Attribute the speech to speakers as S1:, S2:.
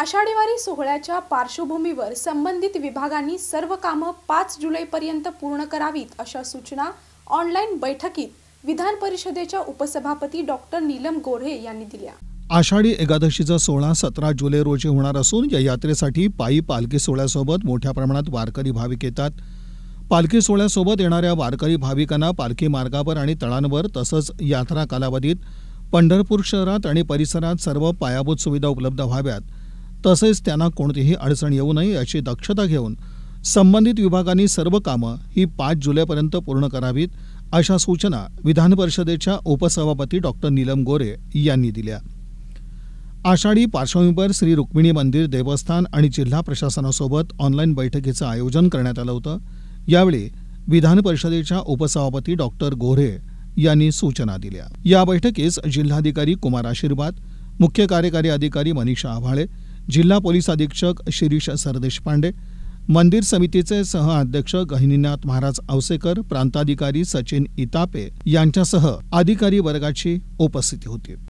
S1: आषाढीवारी सोहळ्याच्या पार्श्वभूमीवर संबंधित विभागांनी सर्व कामं 5 जुलैपर्यंत पूर्ण करावीत अशा सूचना ऑनलाईन बैठकीत विधान परिषदेच्या उपसभापती डॉक्टर नीलम गोऱ्हे यांनी दिल्या।
S2: आषाढी एकादशीचा सोहळा 17 जुलै रोजी होणार असून या यात्रेसाठी पायी पालखी सोहळ्यासोबत मोठ्या प्रमाणात वारकरी भाविक येतात। पालखी सोहळ्यासोबत येणाऱ्या वारकरी भाविकांना पालखी मार्गावर आणि तळांवर तसंच यात्रा कालावधीत पंढरपूर शहरात आणि परिसरात सर्व पायाभूत सुविधा उपलब्ध व्हाव्यात, तसेच त्यांना कोणतीही अडचण येऊ नये याची दक्षता घेऊन संबंधित विभागांनी सर्व कामं ही 5 जुलैपर्यंत पूर्ण करावीत अशा सूचना विधान परिषदेच्या उपसभापती डॉक्टर नीलम गोऱ्हे यांनी दिल्या। आषाढी पार्श्वभूमीवर श्री रुक्मिणी मंदिर देवस्थान आणि जिल्हा प्रशासनासोबत ऑनलाईन बैठकीचं आयोजन करण्यात आलं होतं। यावेळी विधान परिषदेच्या उपसभापती डॉक्टर गोऱ्हे यांनी सूचना दिल्या। या बैठकीस जिल्हाधिकारी कुमार आशीर्वाद, मुख्य कार्यकारी अधिकारी मनीषा आव्हाळे, जिल्हा पोलीस अधीक्षक शिरीष सरदेशपांडे, मंदिर समितीचे सहअध्यक्ष गहिनीनाथ महाराज औसेकर, प्रांताधिकारी सचिन इतापे यांच्यासह अधिकारी वर्गाची उपस्थिती होती।